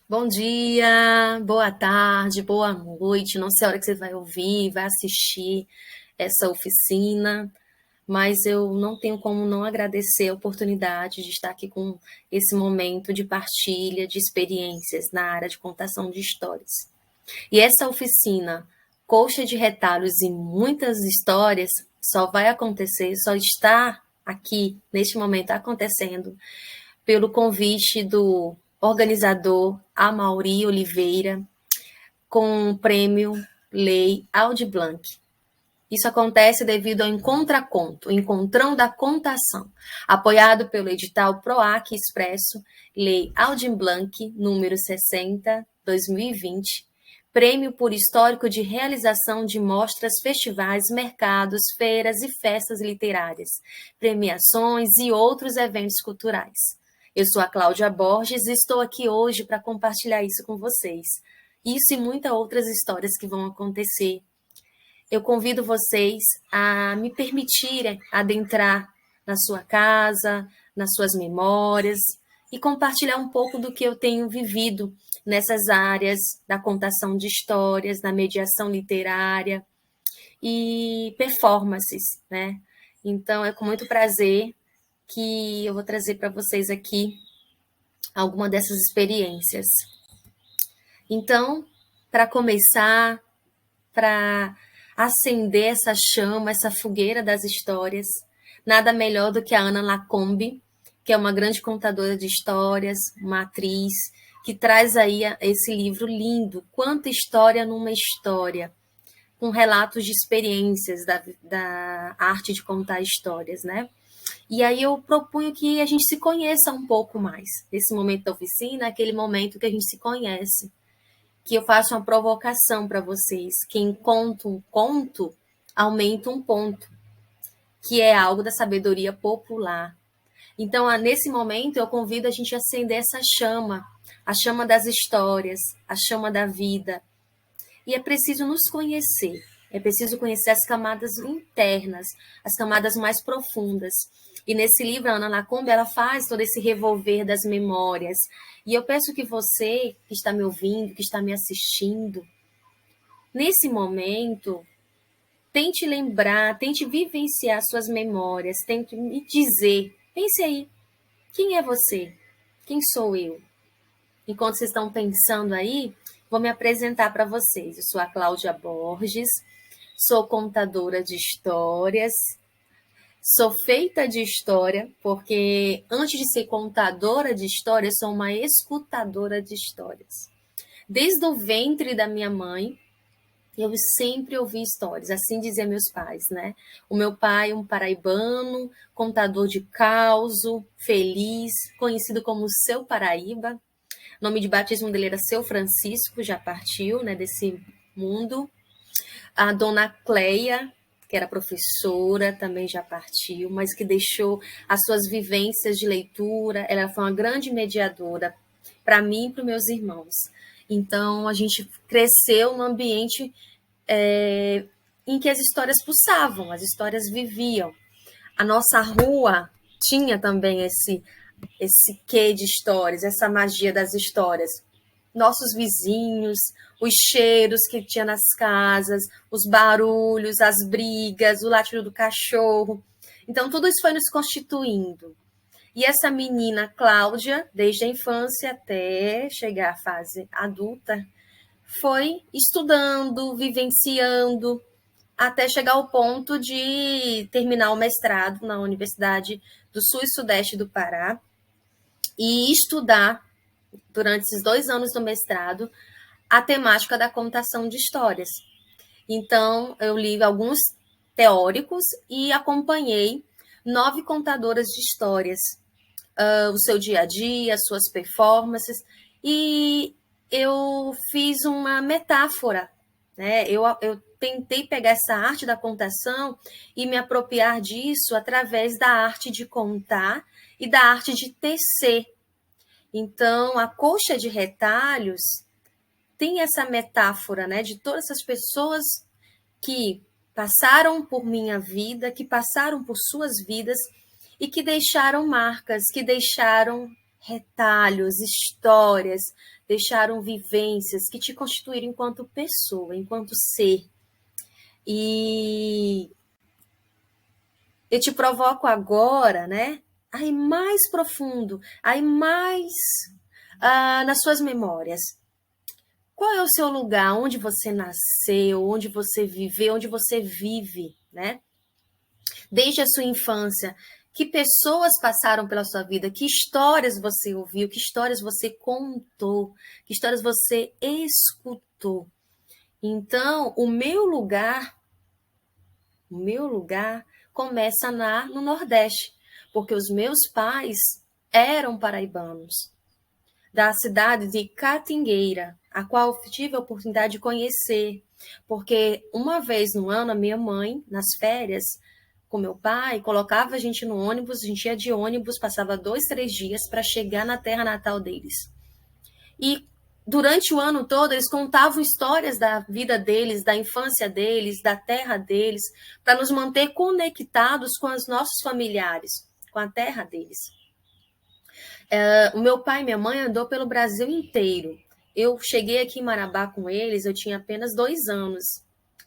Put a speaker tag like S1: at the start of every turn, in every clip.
S1: Bom dia, boa tarde, boa noite. Não sei a hora que você vai ouvir, vai assistir essa oficina, mas eu não tenho como não agradecer a oportunidade de estar aqui com esse momento de partilha de experiências na área de contação de histórias. E essa oficina, coxa de retalhos e muitas histórias, só vai acontecer, só está aqui neste momento acontecendo pelo convite do organizador Amaury Oliveira, com o prêmio Lei Aldir Blanc. Isso acontece devido ao Encontra-Conto, Encontrão da Contação, apoiado pelo edital PROAC Expresso, Lei Aldir Blanc, número 60, 2020, prêmio por histórico de realização de mostras, festivais, mercados, feiras e festas literárias, premiações e outros eventos culturais. Eu sou a Cláudia Borges e estou aqui hoje para compartilhar isso com vocês. Isso e muitas outras histórias que vão acontecer. Eu convido vocês a me permitirem adentrar na sua casa, nas suas memórias e compartilhar um pouco do que eu tenho vivido nessas áreas da contação de histórias, da mediação literária e performances, né? Então, é com muito prazer que eu vou trazer para vocês aqui alguma dessas experiências. Então, para começar, para acender essa chama, essa fogueira das histórias, nada melhor do que a Ana Lacombe, que é uma grande contadora de histórias, uma atriz, que traz aí esse livro lindo, Quanta História numa História, com relatos de experiências da arte de contar histórias, né? E aí eu propunho que a gente se conheça um pouco mais. Nesse momento da oficina, aquele momento que a gente se conhece. Que eu faço uma provocação para vocês. Quem conta um conto, aumenta um ponto. Que é algo da sabedoria popular. Então, nesse momento, eu convido a gente a acender essa chama. A chama das histórias, a chama da vida. E é preciso nos conhecer. É preciso conhecer as camadas internas, as camadas mais profundas. E nesse livro, a Ana Lacombe, ela faz todo esse revolver das memórias. E eu peço que você, que está me ouvindo, que está me assistindo, nesse momento, tente lembrar, tente vivenciar suas memórias, tente me dizer, pense aí, quem é você? Quem sou eu? Enquanto vocês estão pensando aí, vou me apresentar para vocês. Eu sou a Cláudia Borges, sou contadora de histórias, sou feita de história, porque antes de ser contadora de histórias, sou uma escutadora de histórias. Desde o ventre da minha mãe, eu sempre ouvi histórias, assim diziam meus pais, né? O meu pai, um paraibano, contador de causo, feliz, conhecido como Seu Paraíba. O nome de batismo dele era Seu Francisco, já partiu, né, desse mundo. A dona Cleia, que era professora, também já partiu, mas que deixou as suas vivências de leitura. Ela foi uma grande mediadora para mim e para os meus irmãos. Então, a gente cresceu num ambiente em que as histórias pulsavam, as histórias viviam. A nossa rua tinha também esse quê de histórias, essa magia das histórias. Nossos vizinhos, os cheiros que tinha nas casas, os barulhos, as brigas, o latido do cachorro. Então, tudo isso foi nos constituindo. E essa menina, Cláudia, desde a infância até chegar à fase adulta, foi estudando, vivenciando, até chegar ao ponto de terminar o mestrado na Universidade do Sul e Sudeste do Pará e estudar, durante esses 2 anos do mestrado, a temática da contação de histórias. Então, eu li alguns teóricos e acompanhei 9 contadoras de histórias, o seu dia a dia, as suas performances, e eu fiz uma metáfora, né? Eu tentei pegar essa arte da contação e me apropriar disso através da arte de contar e da arte de tecer. Então, a coxa de retalhos tem essa metáfora, né, de todas essas pessoas que passaram por minha vida, que passaram por suas vidas e que deixaram marcas, que deixaram retalhos, histórias, deixaram vivências que te constituíram enquanto pessoa, enquanto ser. E eu te provoco agora, né? A ir mais profundo, a ir mais nas suas memórias. Qual é o seu lugar? Onde você nasceu? Onde você viveu? Onde você vive, né? Desde a sua infância. Que pessoas passaram pela sua vida? Que histórias você ouviu? Que histórias você contou? Que histórias você escutou? Então, o meu lugar começa no Nordeste, porque os meus pais eram paraibanos, da cidade de Catingueira, a qual eu tive a oportunidade de conhecer, porque uma vez no ano a minha mãe, nas férias, com meu pai, colocava a gente no ônibus, a gente ia de ônibus, passava 2, 3 dias para chegar na terra natal deles. E durante o ano todo, eles contavam histórias da vida deles, da infância deles, da terra deles, para nos manter conectados com os nossos familiares, com a terra deles. O meu pai e minha mãe andou pelo Brasil inteiro. Eu cheguei aqui em Marabá com eles, eu tinha apenas 2 anos.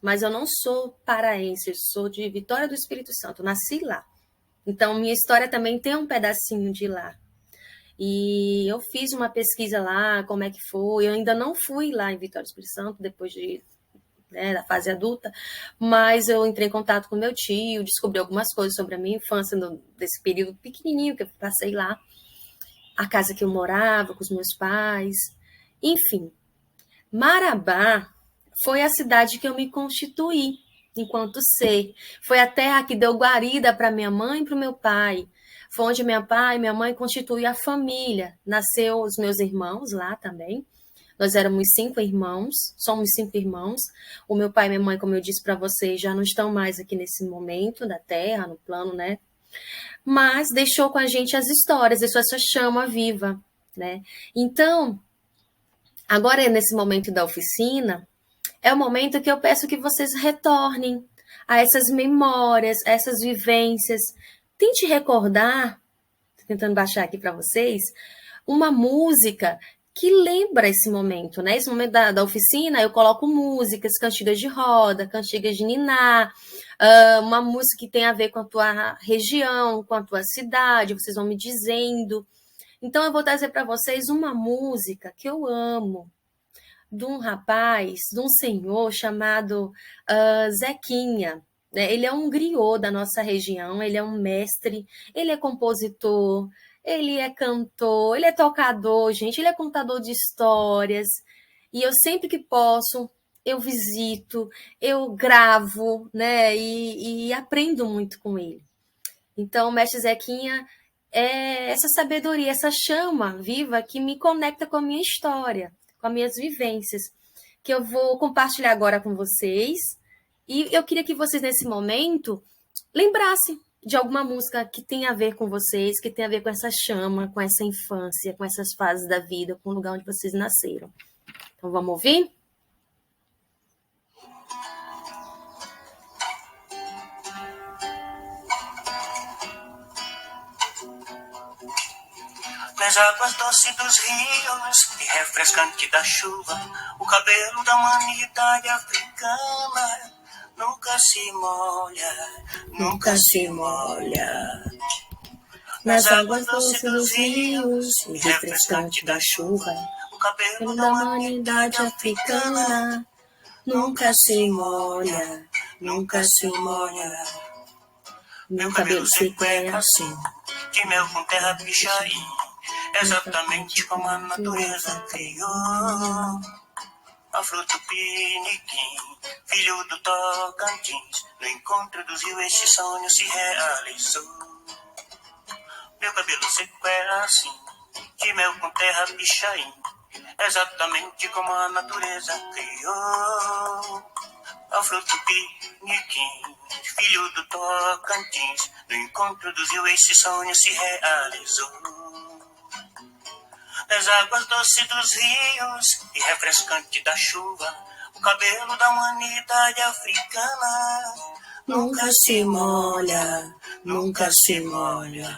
S1: Mas eu não sou paraense, eu sou de Vitória do Espírito Santo, nasci lá. Então, minha história também tem um pedacinho de lá. E eu fiz uma pesquisa lá, como é que foi. Eu ainda não fui lá em Vitória do Espírito Santo, depois da fase adulta, mas eu entrei em contato com meu tio, descobri algumas coisas sobre a minha infância, desse período pequenininho que eu passei lá, a casa que eu morava com os meus pais, enfim. Marabá foi a cidade que eu me constituí enquanto ser. Foi a terra que deu guarida para minha mãe e para o meu pai. Foi onde meu pai e minha mãe constituíram a família. Nasceu os meus irmãos lá também. Nós éramos 5 irmãos, somos 5 irmãos. O meu pai e minha mãe, como eu disse para vocês, já não estão mais aqui nesse momento da terra, no plano, né? Mas deixou com a gente as histórias, deixou essa chama viva, né? Então, agora nesse momento da oficina, é o momento que eu peço que vocês retornem a essas memórias, a essas vivências. Tente recordar, tentando baixar aqui para vocês, uma música que lembra esse momento, né? Esse momento da oficina, eu coloco músicas, cantigas de roda, cantigas de niná, uma música que tem a ver com a tua região, com a tua cidade, vocês vão me dizendo. Então, eu vou trazer para vocês uma música que eu amo, de um rapaz, de um senhor chamado Zequinha. Ele é um griot da nossa região, ele é um mestre, ele é compositor, ele é cantor, ele é tocador, gente, ele é contador de histórias. E eu sempre que posso, eu visito, eu gravo, né? E aprendo muito com ele. Então, o mestre Zequinha é essa sabedoria, essa chama viva que me conecta com a minha história, com as minhas vivências, que eu vou compartilhar agora com vocês. E eu queria que vocês, nesse momento, lembrassem de alguma música que tem a ver com vocês, que tem a ver com essa chama, com essa infância, com essas fases da vida, com o lugar onde vocês nasceram. Então, vamos ouvir?
S2: Nas águas doces dos rios e refrescante da chuva, o cabelo da humanidade africana nunca se molha, nunca se molha. Nas águas doces dos rios e refrescante da chuva, o cabelo da humanidade africana nunca se molha, nunca se molha. Meu cabelo seco é assim, de mel com terra pichain, exatamente como a natureza criou. A fruta piniquim, filho do Tocantins, no encontro dos rios esse sonho se realizou. Meu cabelo seco era assim, de mel com terra pichain, exatamente como a natureza criou. A fruta piniquim, filho do Tocantins, no encontro dos rios esse sonho se realizou. Nas águas doces dos rios e refrescante da chuva, o cabelo da humanidade africana nunca se molha, nunca se molha.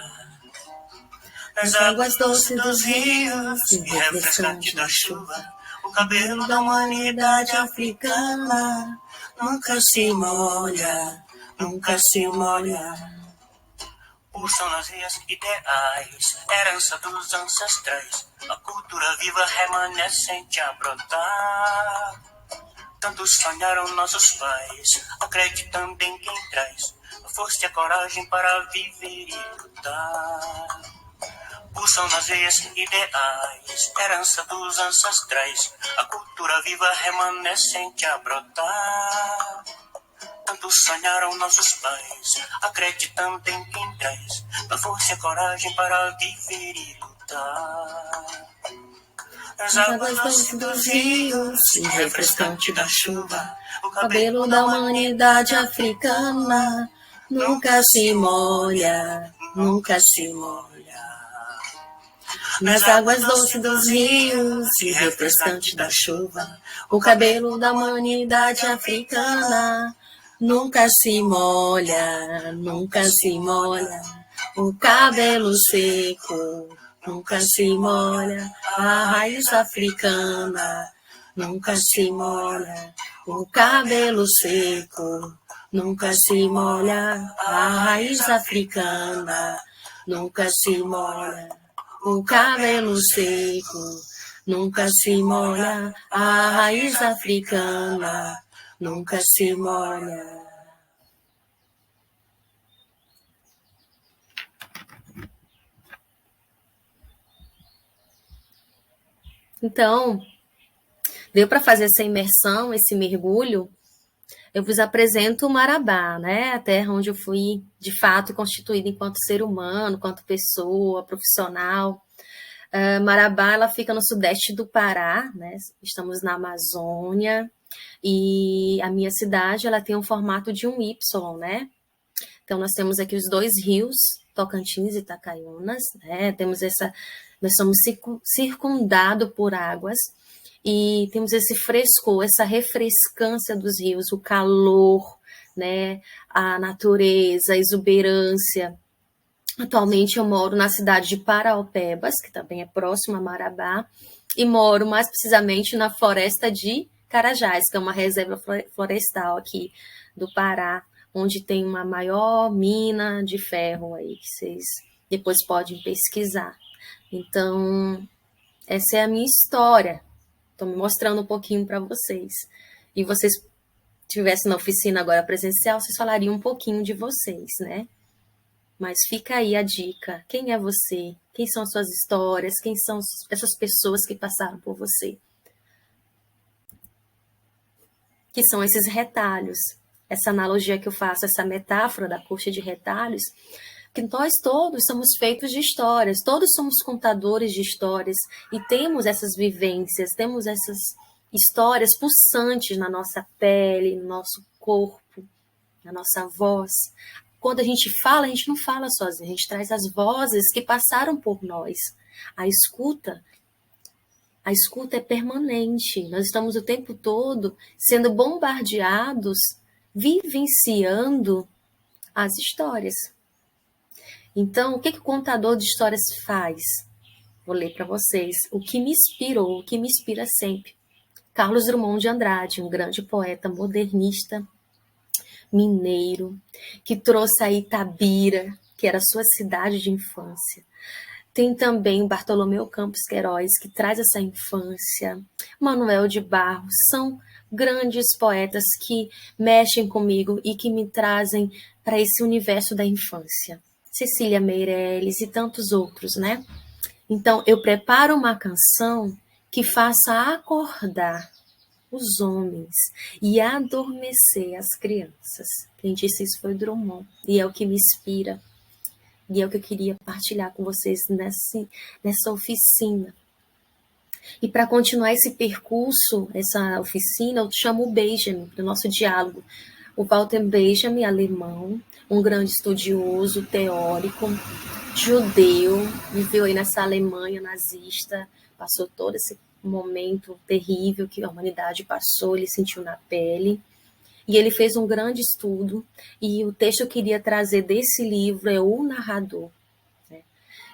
S2: As águas doces dos rios e refrescante da chuva, o cabelo da humanidade africana nunca se molha, nunca se molha. Pulsam nas veias ideais, herança dos ancestrais, a cultura viva remanescente a brotar. Tantos sonharam nossos pais, acreditando em quem traz a força e a coragem para viver e lutar. Pulsam nas veias ideais, herança dos ancestrais, a cultura viva remanescente a brotar. Tantos sonharam nossos pais, acreditando em quem traz a força e a coragem para viver e lutar. As águas doces dos rios e refrescante da chuva, o cabelo da humanidade africana nunca se molha, nunca se molha. Nas águas doces dos rios e refrescante da chuva, o cabelo da humanidade africana nunca se molha, nunca se molha. O cabelo seco nunca se molha, a raiz africana nunca se molha. O cabelo seco nunca se molha, a raiz africana nunca se molha. O cabelo seco nunca se molha, a raiz africana nunca se molha.
S1: Então, deu para fazer essa imersão, esse mergulho? Eu vos apresento o Marabá, né? A terra onde eu fui, de fato, constituída enquanto ser humano, enquanto pessoa, profissional. Marabá, ela fica no sudeste do Pará, né? Estamos na Amazônia, e a minha cidade, ela tem um formato de um Y, né? Então, nós temos aqui os dois rios, Tocantins e Itacaiunas, né? Nós somos circundados por águas, e temos esse frescor, essa refrescância dos rios, o calor, né? A natureza, a exuberância. Atualmente eu moro na cidade de Paraopebas, que também é próximo a Marabá, e moro mais precisamente na floresta de Carajás, que é uma reserva florestal aqui do Pará, onde tem uma maior mina de ferro aí, que vocês depois podem pesquisar. Então, essa é a minha história. Estou me mostrando um pouquinho para vocês. E vocês estivessem na oficina agora presencial, vocês falariam um pouquinho de vocês, né? Mas fica aí a dica. Quem é você? Quem são as suas histórias? Quem são essas pessoas que passaram por você? Que são esses retalhos. Essa analogia que eu faço, essa metáfora da coxa de retalhos, que nós todos somos feitos de histórias, todos somos contadores de histórias e temos essas vivências, temos essas histórias pulsantes na nossa pele, no nosso corpo, na nossa voz. Quando a gente não fala sozinho, a gente traz as vozes que passaram por nós. A escuta é permanente. Nós estamos o tempo todo sendo bombardeados, vivenciando as histórias. Então, o que o contador de histórias faz? Vou ler para vocês o que me inspirou, o que me inspira sempre. Carlos Drummond de Andrade, um grande poeta modernista, mineiro, que trouxe a Itabira, que era a sua cidade de infância. Tem também Bartolomeu Campos Queiroz, que traz essa infância. Manuel de Barros, são grandes poetas que mexem comigo e que me trazem para esse universo da infância. Cecília Meirelles e tantos outros, né? Então, eu preparo uma canção que faça acordar os homens e adormecer as crianças. Quem disse isso foi Drummond, e é o que me inspira, e é o que eu queria partilhar com vocês nessa oficina. E para continuar esse percurso, essa oficina, eu chamo o Benjamin para o nosso diálogo. O Walter Benjamin, alemão, um grande estudioso, teórico, judeu, viveu aí nessa Alemanha nazista, passou todo esse momento terrível que a humanidade passou, ele sentiu na pele. E ele fez um grande estudo, e o texto que eu queria trazer desse livro é O Narrador. Né?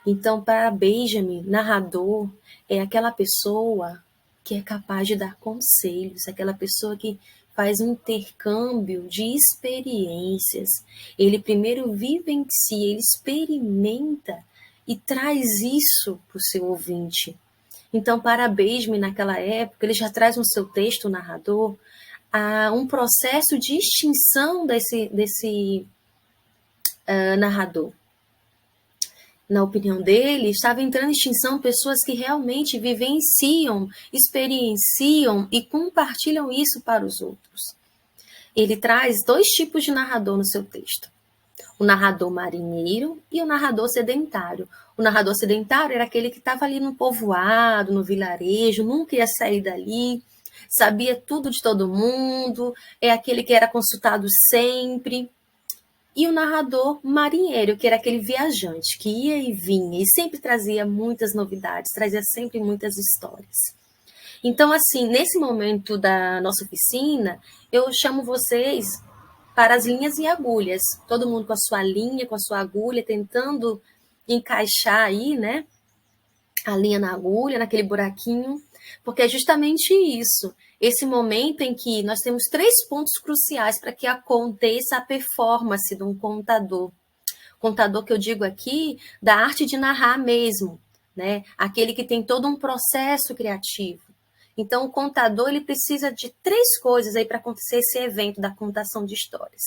S1: Então, para Benjamin, narrador é aquela pessoa que é capaz de dar conselhos, aquela pessoa que faz um intercâmbio de experiências. Ele primeiro vivencia, ele experimenta e traz isso para o seu ouvinte. Então, para Benjamin, naquela época, ele já traz no seu texto, o narrador, um processo de extinção desse narrador. Na opinião dele, estava entrando em extinção pessoas que realmente vivenciam, experienciam e compartilham isso para os outros. Ele traz 2 tipos de narrador no seu texto. O narrador marinheiro e o narrador sedentário. O narrador sedentário era aquele que estava ali no povoado, no vilarejo, nunca ia sair dali, sabia tudo de todo mundo, é aquele que era consultado sempre. E o narrador marinheiro, que era aquele viajante que ia e vinha e sempre trazia muitas novidades, trazia sempre muitas histórias. Então, assim, nesse momento da nossa oficina, eu chamo vocês para as linhas e agulhas. Todo mundo com a sua linha, com a sua agulha, tentando encaixar aí, né? A linha na agulha, naquele buraquinho, porque é justamente isso. Esse momento em que nós temos 3 pontos cruciais para que aconteça a performance de um contador. Contador que eu digo aqui, da arte de narrar mesmo, né? Aquele que tem todo um processo criativo. Então, o contador ele precisa de 3 coisas aí para acontecer esse evento da contação de histórias.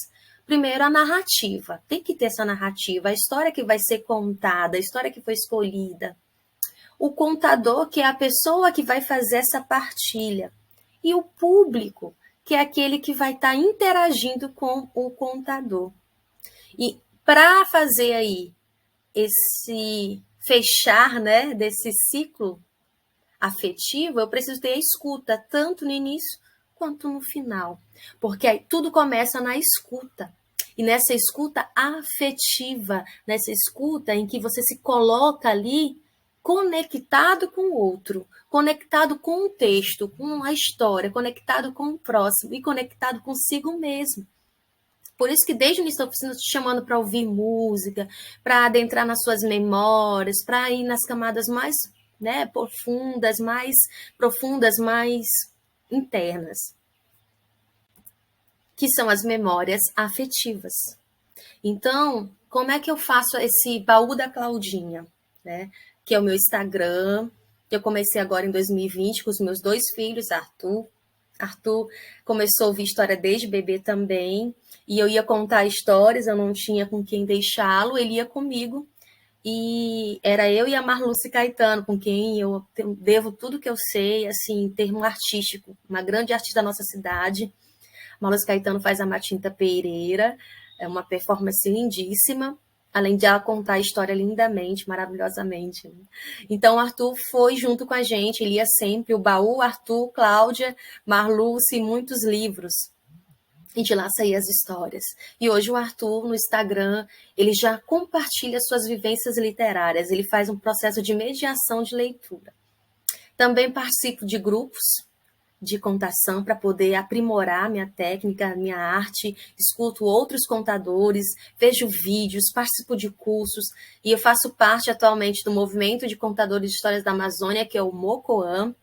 S1: Primeiro, a narrativa. Tem que ter essa narrativa, a história que vai ser contada, a história que foi escolhida. O contador, que é a pessoa que vai fazer essa partilha. E o público, que é aquele que vai estar interagindo com o contador. E para fazer aí esse fechar, né, desse ciclo afetivo, eu preciso ter a escuta, tanto no início quanto no final. Porque aí tudo começa na escuta. E nessa escuta afetiva, nessa escuta em que você se coloca ali conectado com o outro, conectado com o texto, com a história, conectado com o próximo e conectado consigo mesmo. Por isso que desde o início da oficina eu estou te chamando para ouvir música, para adentrar nas suas memórias, para ir nas camadas mais, né, profundas, mais internas, que são as memórias afetivas. Então, como é que eu faço esse baú da Claudinha, né? Que é o meu Instagram, que eu comecei agora em 2020 com os meus 2 filhos, Arthur começou a ouvir história desde bebê também, e eu ia contar histórias, eu não tinha com quem deixá-lo, ele ia comigo, e era eu e a Marluce Caetano, com quem eu devo tudo que eu sei, assim, em termo artístico, uma grande artista da nossa cidade. Marluce Caetano faz a Matinta Pereira, é uma performance lindíssima, além de ela contar a história lindamente, maravilhosamente. Então, o Arthur foi junto com a gente, ele ia sempre, o baú, Arthur, Cláudia, Marluce, muitos livros. E de lá saíam as histórias. E hoje o Arthur, no Instagram, ele já compartilha suas vivências literárias, ele faz um processo de mediação de leitura. Também participo de grupos de contação para poder aprimorar minha técnica, minha arte, escuto outros contadores, vejo vídeos, participo de cursos, e eu faço parte atualmente do movimento de contadores de histórias da Amazônia, que é o MOCOAM,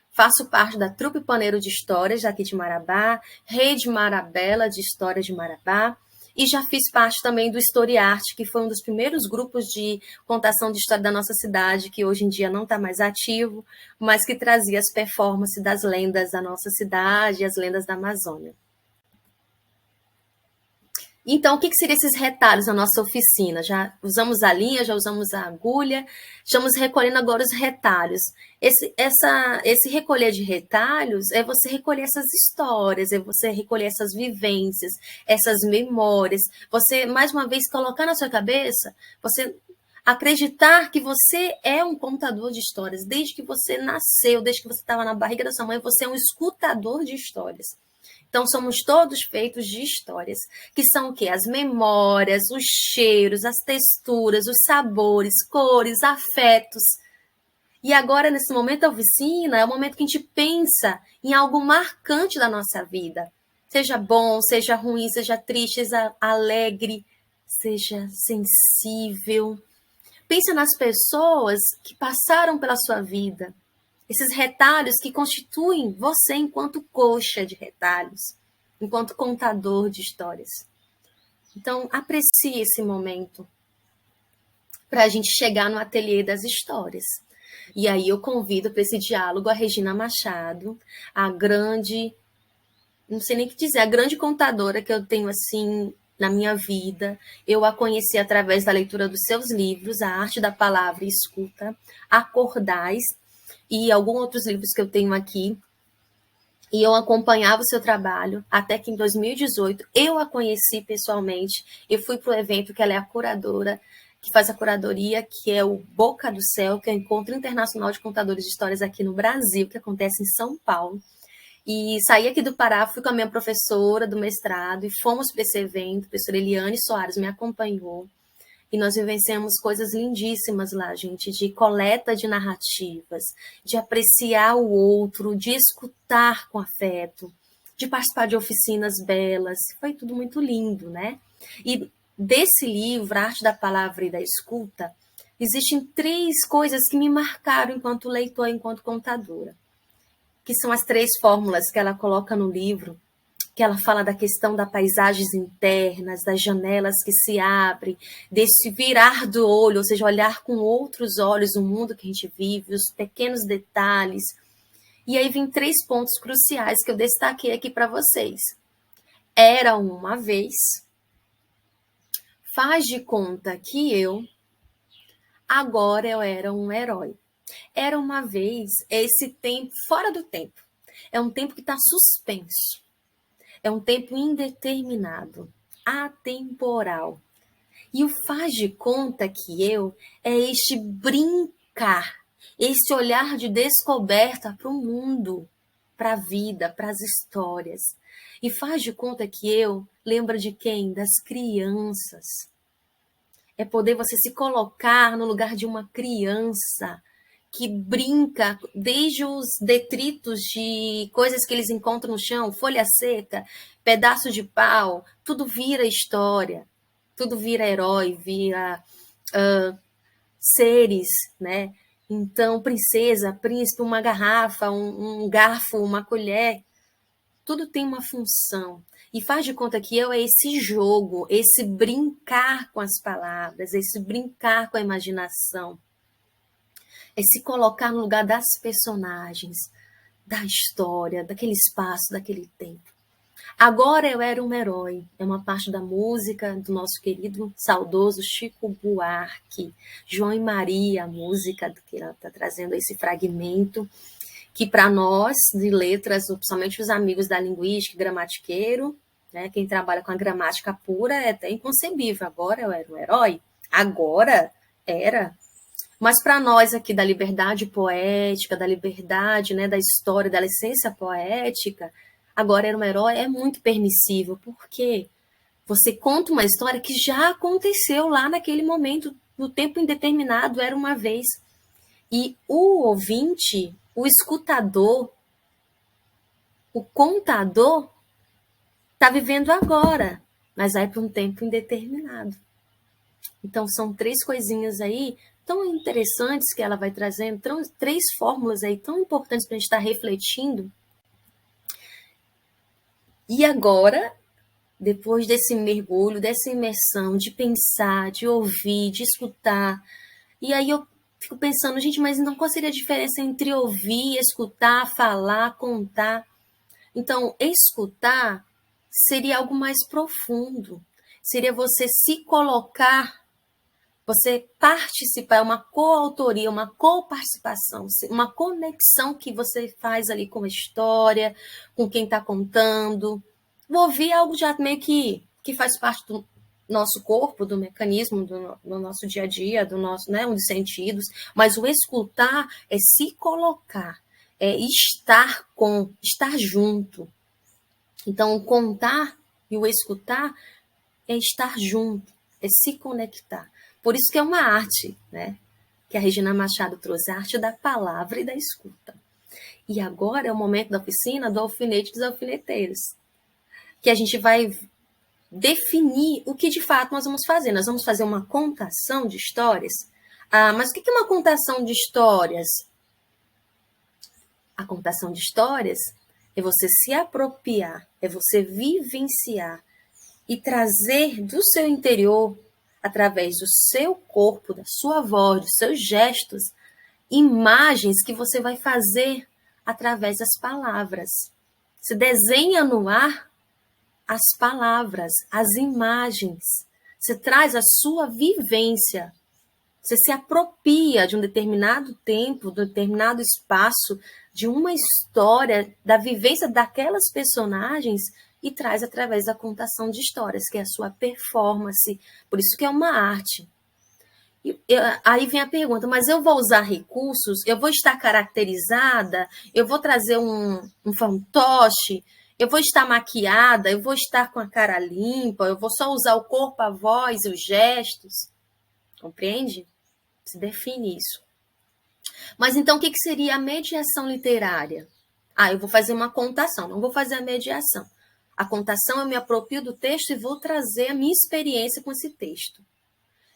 S1: faço parte da Trupe Paneiro de Histórias aqui de Marabá, Rede Marabela de Histórias de Marabá, e já fiz parte também do Historiarte, que foi um dos primeiros grupos de contação de história da nossa cidade, que hoje em dia não está mais ativo, mas que trazia as performances das lendas da nossa cidade e as lendas da Amazônia. Então, o que seriam esses retalhos na nossa oficina? Já usamos a linha, já usamos a agulha, estamos recolhendo agora os retalhos. Esse recolher de retalhos é você recolher essas histórias, é você recolher essas vivências, essas memórias. Você, mais uma vez, colocar na sua cabeça, você acreditar que você é um contador de histórias. Desde que você nasceu, desde que você estava na barriga da sua mãe, você é um escutador de histórias. Então, somos todos feitos de histórias, que são o quê? As memórias, os cheiros, as texturas, os sabores, cores, afetos. E agora, nesse momento da oficina, é o momento que a gente pensa em algo marcante da nossa vida. Seja bom, seja ruim, seja triste, seja alegre, seja sensível. Pensa nas pessoas que passaram pela sua vida, esses retalhos que constituem você enquanto coxa de retalhos, enquanto contador de histórias. Então, aprecie esse momento para a gente chegar no ateliê das histórias. E aí eu convido para esse diálogo a Regina Machado, a grande, não sei nem o que dizer, a grande contadora que eu tenho assim na minha vida. Eu a conheci através da leitura dos seus livros, A Arte da Palavra e Escuta, Acordais, e alguns outros livros que eu tenho aqui. E eu acompanhava o seu trabalho, até que em 2018 eu a conheci pessoalmente. Eu fui para o evento que ela é a curadora, que faz a curadoria, que é o Boca do Céu, que é o Encontro Internacional de Contadores de Histórias aqui no Brasil, que acontece em São Paulo. E saí aqui do Pará, fui com a minha professora do mestrado e fomos para esse evento. A professora Eliane Soares me acompanhou. E nós vivenciamos coisas lindíssimas lá, gente, de coleta de narrativas, de apreciar o outro, de escutar com afeto, de participar de oficinas belas. Foi tudo muito lindo, né? E desse livro, A Arte da Palavra e da Escuta, existem 3 coisas que me marcaram enquanto leitora, enquanto contadora, que são as 3 fórmulas que ela coloca no livro, que ela fala da questão das paisagens internas, das janelas que se abrem, desse virar do olho, ou seja, olhar com outros olhos o mundo que a gente vive, os pequenos detalhes. E aí vem 3 pontos cruciais que eu destaquei aqui para vocês. Era uma vez, faz de conta que agora eu era um herói. Era uma vez, é esse tempo fora do tempo. É um tempo que está suspenso. É um tempo indeterminado, atemporal. E o faz de conta que é este brincar, esse olhar de descoberta para o mundo, para a vida, para as histórias. E faz de conta que lembra de quem? Das crianças. É poder você se colocar no lugar de uma criança que brinca desde os detritos de coisas que eles encontram no chão, folha seca, pedaço de pau, tudo vira história, tudo vira herói, vira seres, né? Então, princesa, príncipe, uma garrafa, um garfo, uma colher, tudo tem uma função. E faz de conta que é esse jogo, esse brincar com as palavras, esse brincar com a imaginação. É se colocar no lugar das personagens, da história, daquele espaço, daquele tempo. Agora eu era um herói. É uma parte da música do nosso querido, saudoso Chico Buarque. João e Maria, a música que ela está trazendo esse fragmento, que para nós, de letras, principalmente os amigos da linguística, gramatiqueiro, né, quem trabalha com a gramática pura, é até inconcebível. Agora eu era um herói. Agora era. Mas para nós aqui da liberdade poética, da liberdade, né, da história, da essência poética, agora era um herói é muito permissível, porque você conta uma história que já aconteceu lá naquele momento, no tempo indeterminado, era uma vez. E o ouvinte, o escutador, o contador, está vivendo agora, mas vai para um tempo indeterminado. Então, são 3 coisinhas aí tão interessantes que ela vai trazendo, 3 fórmulas aí tão importantes para a gente estar refletindo. E agora, depois desse mergulho, dessa imersão, de pensar, de ouvir, de escutar, e aí eu fico pensando, gente, mas então qual seria a diferença entre ouvir, escutar, falar, contar? Então, escutar seria algo mais profundo, seria você se colocar, você participar, é uma coautoria, uma coparticipação, uma conexão que você faz ali com a história, com quem está contando. O ouvir é algo já meio que faz parte do nosso corpo, do mecanismo, do nosso dia a dia, do nosso, né, um dos sentidos, mas o escutar é se colocar, é estar junto. Então, o contar e o escutar é estar junto, é se conectar. Por isso que é uma arte, né? Que a Regina Machado trouxe, a arte da palavra e da escuta. E agora é o momento da oficina do alfinete dos alfineteiros, que a gente vai definir o que de fato nós vamos fazer. Nós vamos fazer uma contação de histórias. Mas o que é uma contação de histórias? A contação de histórias é você se apropriar, é você vivenciar e trazer do seu interior, através do seu corpo, da sua voz, dos seus gestos, imagens que você vai fazer através das palavras. Você desenha no ar as palavras, as imagens. Você traz a sua vivência. Você se apropria de um determinado tempo, de um determinado espaço, de uma história, da vivência daquelas personagens e traz através da contação de histórias, que é a sua performance. Por isso que é uma arte. Aí vem a pergunta, mas eu vou usar recursos? Eu vou estar caracterizada? Eu vou trazer um fantoche? Eu vou estar maquiada? Eu vou estar com a cara limpa? Eu vou só usar o corpo, a voz, os gestos? Compreende? Se define isso. Mas então, o que seria a mediação literária? Eu vou fazer uma contação, não vou fazer a mediação. A contação, eu me aproprio do texto e vou trazer a minha experiência com esse texto.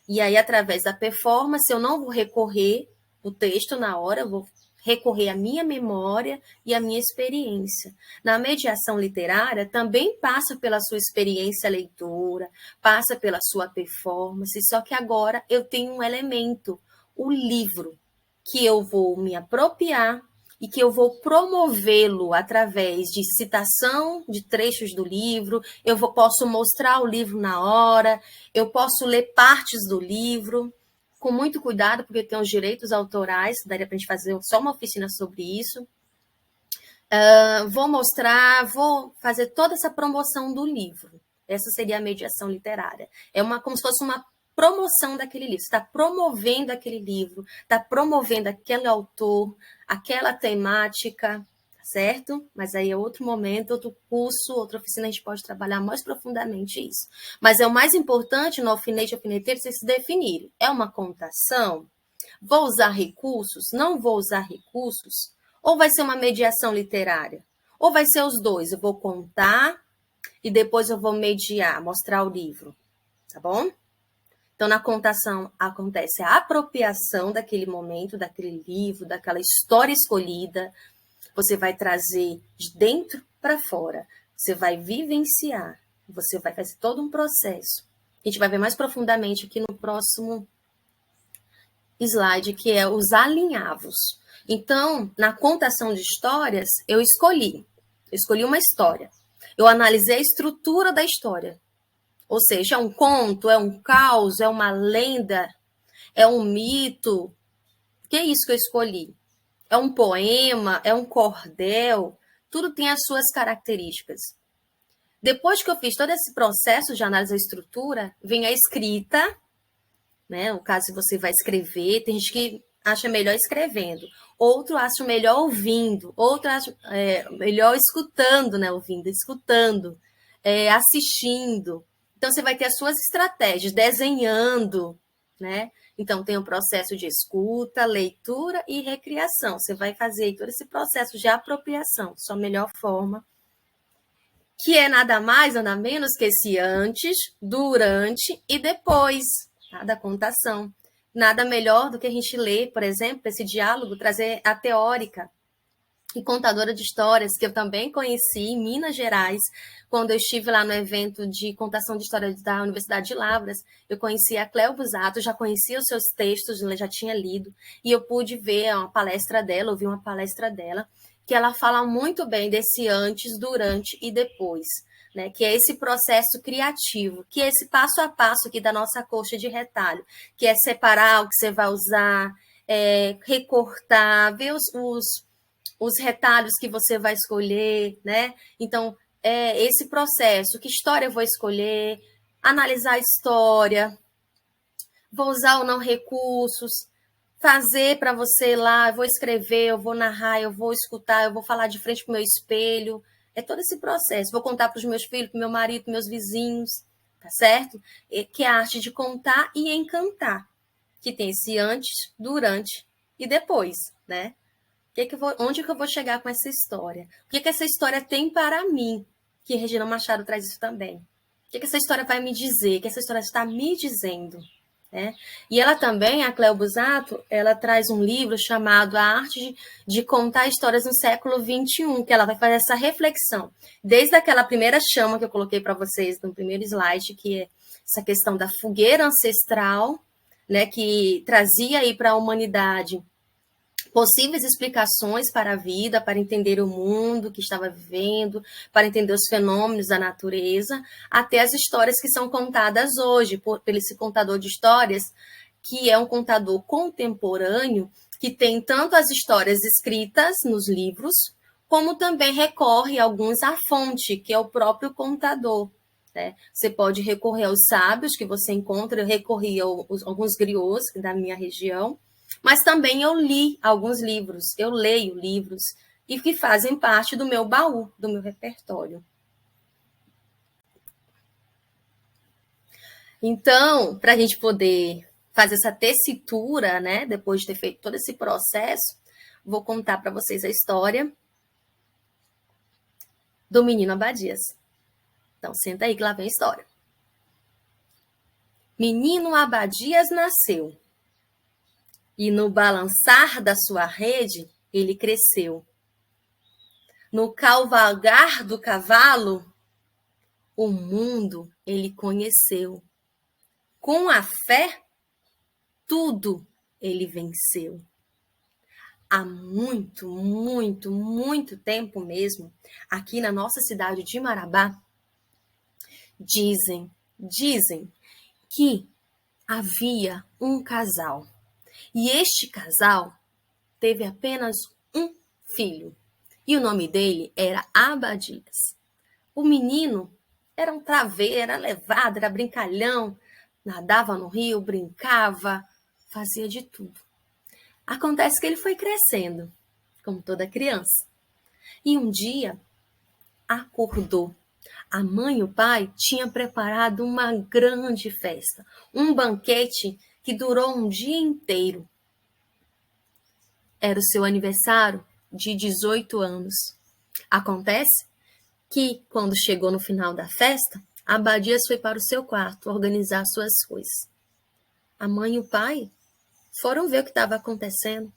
S1: E aí, através da performance, eu não vou recorrer o texto na hora, eu vou recorrer à minha memória e à minha experiência. Na mediação literária, também passa pela sua experiência leitora, passa pela sua performance, só que agora eu tenho um elemento, o livro, que eu vou me apropriar e que eu vou promovê-lo através de citação de trechos do livro, posso mostrar o livro na hora, eu posso ler partes do livro, com muito cuidado, porque tem os direitos autorais, daria para a gente fazer só uma oficina sobre isso. Vou fazer toda essa promoção do livro. Essa seria a mediação literária. Como se fosse uma promoção daquele livro. Você está promovendo aquele livro, está promovendo aquele autor, aquela temática, certo? Mas aí é outro momento, outro curso, outra oficina, a gente pode trabalhar mais profundamente isso. Mas é o mais importante no alfinete e alfineteiro, vocês se definirem. É uma contação? Vou usar recursos? Não vou usar recursos? Ou vai ser uma mediação literária? Ou vai ser os dois? Eu vou contar e depois eu vou mediar, mostrar o livro, tá bom? Então, na contação, acontece a apropriação daquele momento, daquele livro, daquela história escolhida. Você vai trazer de dentro para fora. Você vai vivenciar. Você vai fazer todo um processo. A gente vai ver mais profundamente aqui no próximo slide, que é os alinhavos. Então, na contação de histórias, eu escolhi uma história. Eu analisei a estrutura da história. Ou seja, é um conto, é um caos, é uma lenda, é um mito. O que é isso que eu escolhi? É um poema, é um cordel, tudo tem as suas características. Depois que eu fiz todo esse processo de análise da estrutura, vem a escrita, né? No caso, você vai escrever, tem gente que acha melhor escrevendo, outro acha melhor ouvindo, outro acha melhor escutando, né? Ouvindo, escutando, assistindo. Então, você vai ter as suas estratégias, desenhando, né? Então, tem o processo de escuta, leitura e recriação. Você vai fazer todo esse processo de apropriação, sua melhor forma, que é nada mais, nada menos que esse antes, durante e depois, tá? Da contação. Nada melhor do que a gente ler, por exemplo, esse diálogo, trazer a teórica e contadora de histórias, que eu também conheci em Minas Gerais, quando eu estive lá no evento de contação de histórias da Universidade de Lavras. Eu conheci a Cléo Busato, já conhecia os seus textos, já tinha lido, e eu pude ver uma palestra dela, ouvir uma palestra dela, que ela fala muito bem desse antes, durante e depois, né? Que é esse processo criativo, que é esse passo a passo aqui da nossa coxa de retalho, que é separar o que você vai usar, recortar, ver os retalhos que você vai escolher, né? Então, esse processo, que história eu vou escolher, analisar a história, vou usar ou não recursos, fazer para você lá, eu vou escrever, eu vou narrar, eu vou escutar, eu vou falar de frente para o meu espelho, é todo esse processo. Vou contar para os meus filhos, para o meu marido, para meus vizinhos, tá certo? Que é a arte de contar e encantar, que tem esse antes, durante e depois, né? Onde que eu vou chegar com essa história? O que essa história tem para mim? Que Regina Machado traz isso também. O que essa história vai me dizer? O que essa história está me dizendo? né? E ela também, a Cleo Busato, ela traz um livro chamado A Arte de Contar Histórias no Século XXI, que ela vai fazer essa reflexão. Desde aquela primeira chama que eu coloquei para vocês no primeiro slide, que é essa questão da fogueira ancestral, né, que trazia aí para a humanidade possíveis explicações para a vida, para entender o mundo que estava vivendo, para entender os fenômenos da natureza, até as histórias que são contadas hoje por esse contador de histórias, que é um contador contemporâneo, que tem tanto as histórias escritas nos livros, como também recorre alguns à fonte, que é o próprio contador. Né? Você pode recorrer aos sábios que você encontra, eu recorri a alguns griots da minha região, mas também eu li alguns livros, eu leio livros, e que fazem parte do meu baú, do meu repertório. Então, para a gente poder fazer essa tessitura, né, depois de ter feito todo esse processo, vou contar para vocês a história do menino Abadias. Então, senta aí que lá vem a história. Menino Abadias nasceu, e no balançar da sua rede, ele cresceu. No cavalgar do cavalo, o mundo ele conheceu. Com a fé, tudo ele venceu. Há muito, muito, muito tempo mesmo, aqui na nossa cidade de Marabá, dizem que havia um casal. E este casal teve apenas um filho. E o nome dele era Abadias. O menino era um traveiro, era levado, era brincalhão, nadava no rio, brincava, fazia de tudo. Acontece que ele foi crescendo, como toda criança. E um dia, acordou. A mãe e o pai tinham preparado uma grande festa, um banquete que durou um dia inteiro. Era o seu aniversário de 18 anos. Acontece que, quando chegou no final da festa, Abadias foi para o seu quarto organizar suas coisas. A mãe e o pai foram ver o que estava acontecendo.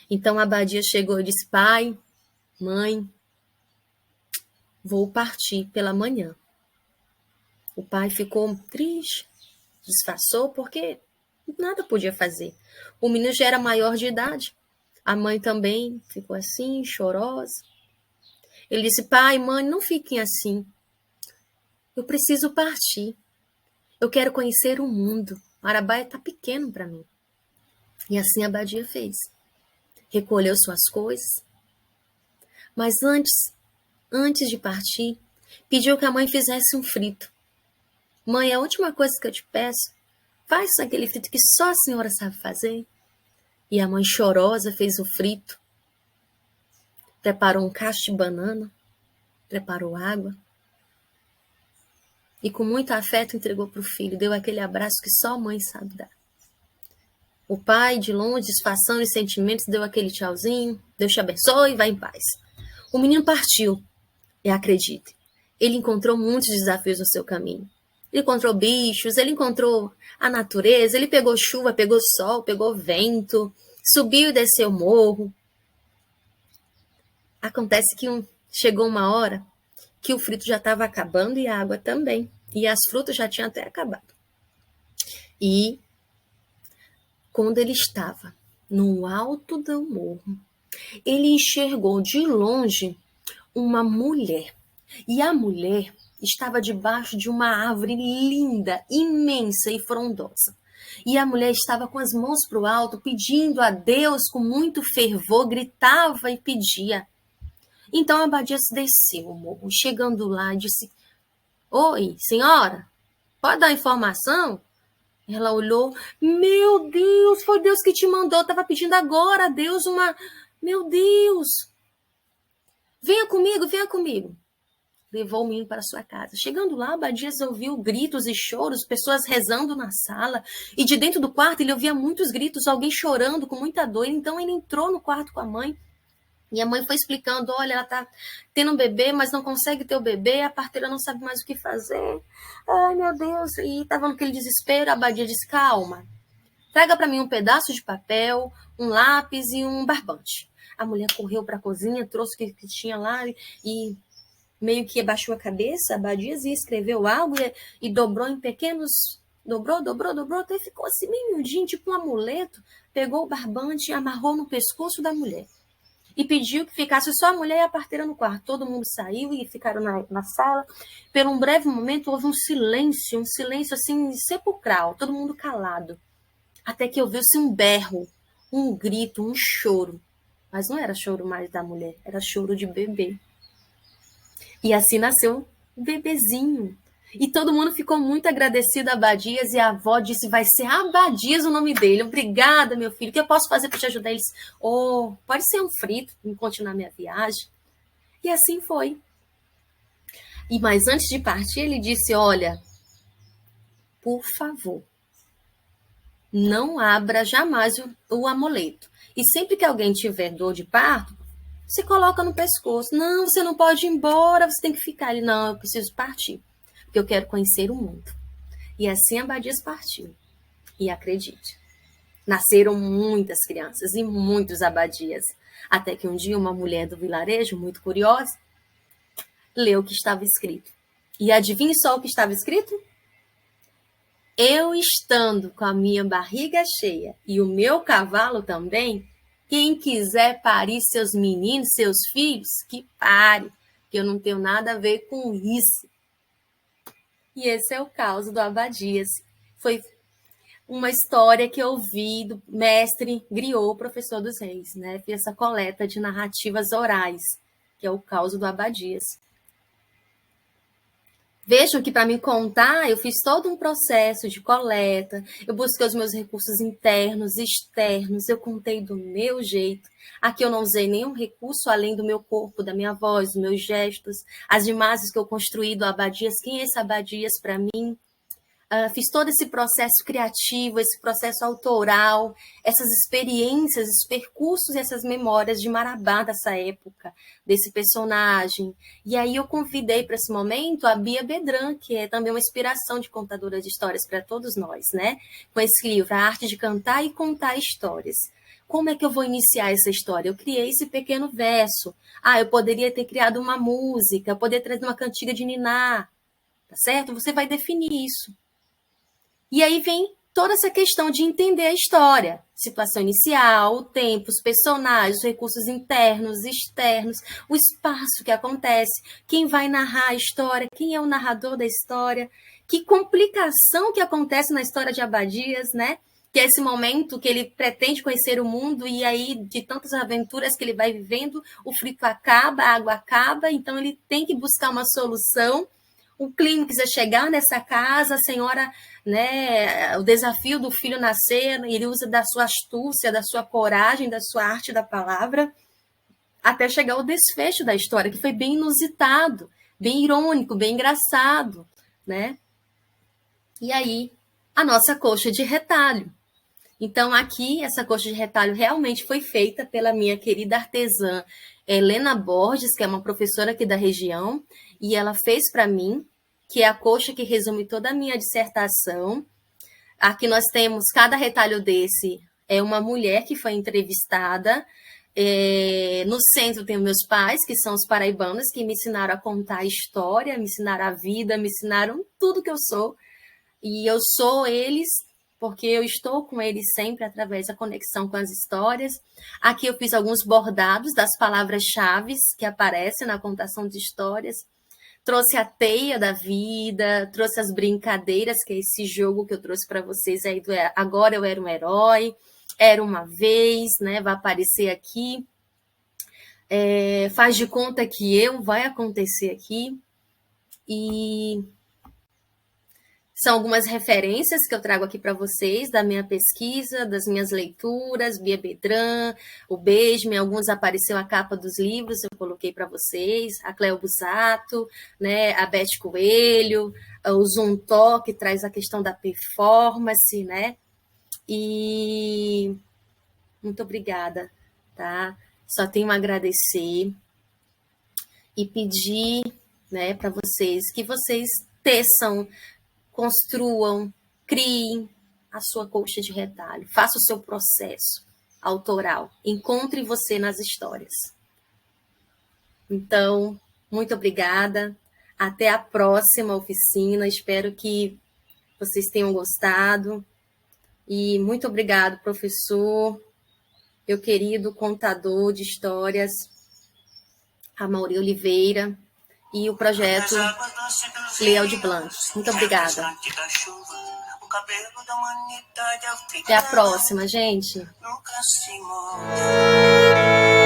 S1: Então Abadias chegou e disse: pai, mãe, vou partir pela manhã. O pai ficou triste, disfarçou porque nada podia fazer. O menino já era maior de idade. A mãe também ficou assim, chorosa. Ele disse: pai, mãe, não fiquem assim. Eu preciso partir. Eu quero conhecer o mundo. Marabá está pequeno para mim. E assim Abadia fez. Recolheu suas coisas. Mas antes de partir, pediu que a mãe fizesse um frito. Mãe, a última coisa que eu te peço, faz aquele frito que só a senhora sabe fazer. E a mãe chorosa fez o frito. Preparou um cacho de banana. Preparou água. E com muito afeto entregou para o filho. Deu aquele abraço que só a mãe sabe dar. O pai, de longe, disfarçando os sentimentos, deu aquele tchauzinho. Deus te abençoe e vai em paz. O menino partiu. E acredite, ele encontrou muitos desafios no seu caminho. Ele encontrou bichos, ele encontrou a natureza, ele pegou chuva, pegou sol, pegou vento, subiu e desceu o morro. Acontece que chegou uma hora que o frito já estava acabando e a água também. E as frutas já tinham até acabado. E quando ele estava no alto do morro, ele enxergou de longe uma mulher. E a mulher estava debaixo de uma árvore linda, imensa e frondosa. E a mulher estava com as mãos para o alto, pedindo a Deus com muito fervor, gritava e pedia. Então Abadias desceu o morro, chegando lá, disse: oi, senhora, pode dar informação? Ela olhou: meu Deus, foi Deus que te mandou, estava pedindo agora a Deus uma... Meu Deus, venha comigo, venha comigo. Levou o menino para sua casa. Chegando lá, Abadias ouviu gritos e choros, pessoas rezando na sala. E de dentro do quarto ele ouvia muitos gritos, alguém chorando com muita dor. Então ele entrou no quarto com a mãe. E a mãe foi explicando, olha, ela tá tendo um bebê, mas não consegue ter o bebê, a parteira não sabe mais o que fazer. Ai, meu Deus. E tava naquele desespero, a abadia disse, calma, traga para mim um pedaço de papel, um lápis e um barbante. A mulher correu para a cozinha, trouxe o que tinha lá e meio que abaixou a cabeça, Abadias, e escreveu algo e dobrou em pequenos... Dobrou, até ficou assim meio miudinho, tipo um amuleto. Pegou o barbante e amarrou no pescoço da mulher. E pediu que ficasse só a mulher e a parteira no quarto. Todo mundo saiu e ficaram na sala. Por um breve momento houve um silêncio assim sepulcral, todo mundo calado. Até que ouviu-se um berro, um grito, um choro. Mas não era choro mais da mulher, era choro de bebê. E assim nasceu o bebezinho. E todo mundo ficou muito agradecido a Abadias, e a avó disse, vai ser Abadias o nome dele. Obrigada, meu filho. O que eu posso fazer para te ajudar? Eles, pode ser um frito para continuar minha viagem. E assim foi. Mas antes de partir, ele disse, olha, por favor, não abra jamais o amuleto. E sempre que alguém tiver dor de parto, você coloca no pescoço. Não, você não pode ir embora, você tem que ficar ali. Não, eu preciso partir, porque eu quero conhecer o mundo. E assim Abadias partiu. E acredite, nasceram muitas crianças e muitos Abadias. Até que um dia uma mulher do vilarejo, muito curiosa, leu o que estava escrito. E adivinhe só o que estava escrito? Eu estando com a minha barriga cheia e o meu cavalo também, quem quiser parir seus meninos, seus filhos, que pare, que eu não tenho nada a ver com isso. E esse é o caso do Abadias. Foi uma história que eu vi do mestre Griot, professor dos reis, né? Fiz essa coleta de narrativas orais, que é o caso do Abadias. Vejam que para me contar, eu fiz todo um processo de coleta, eu busquei os meus recursos internos, externos, eu contei do meu jeito. Aqui eu não usei nenhum recurso além do meu corpo, da minha voz, dos meus gestos, as imagens que eu construí do Abadias. Quem é esse Abadias para mim? Fiz todo esse processo criativo, esse processo autoral, essas experiências, esses percursos e essas memórias de Marabá dessa época, desse personagem. E aí eu convidei para esse momento a Bia Bedran, que é também uma inspiração de contadora de histórias para todos nós, né? Com esse livro, A Arte de Cantar e Contar Histórias. Como é que eu vou iniciar essa história? Eu criei esse pequeno verso. Eu poderia ter criado uma música, eu poderia trazer uma cantiga de niná, tá certo? Você vai definir isso. E aí vem toda essa questão de entender a história. Situação inicial, o tempo, os personagens, os recursos internos, externos, o espaço que acontece, quem vai narrar a história, quem é o narrador da história, que complicação que acontece na história de Abadias, né? Que é esse momento que ele pretende conhecer o mundo e aí, de tantas aventuras que ele vai vivendo, o frito acaba, a água acaba, então ele tem que buscar uma solução. O clímax é chegar nessa casa, a senhora, né, o desafio do filho nascer, ele usa da sua astúcia, da sua coragem, da sua arte da palavra, até chegar ao desfecho da história, que foi bem inusitado, bem irônico, bem engraçado, né? E aí, a nossa coxa de retalho. Então, aqui, essa coxa de retalho realmente foi feita pela minha querida artesã Helena Borges, que é uma professora aqui da região, e ela fez para mim, que é a coxa que resume toda a minha dissertação. Aqui nós temos, cada retalho desse é uma mulher que foi entrevistada. No centro tem meus pais, que são os paraibanos, que me ensinaram a contar a história, me ensinaram a vida, me ensinaram tudo que eu sou. E eu sou eles porque eu estou com eles sempre através da conexão com as histórias. Aqui eu fiz alguns bordados das palavras-chave que aparecem na contação de histórias. Trouxe a teia da vida, trouxe as brincadeiras, que é esse jogo que eu trouxe para vocês aí do Agora Eu Era um Herói, Era uma Vez, né? Vai aparecer aqui. Faz de conta que vai acontecer aqui. E são algumas referências que eu trago aqui para vocês, da minha pesquisa, das minhas leituras, Bia Bedran, o Besme, alguns apareceu a capa dos livros, eu coloquei para vocês, a Cleo Busato, né, a Beth Coelho, o Zuntó, que traz a questão da performance, né? E muito obrigada, tá? Só tenho a agradecer e pedir, né, para vocês que vocês teçam, construam, criem a sua colcha de retalho. Faça o seu processo autoral. Encontre você nas histórias. Então, muito obrigada. Até a próxima oficina. Espero que vocês tenham gostado. E muito obrigado, professor, meu querido contador de histórias, Amaury Oliveira, e o projeto Leal de Blanc. Muito obrigada. Até a próxima, gente.
S2: Nunca se molha.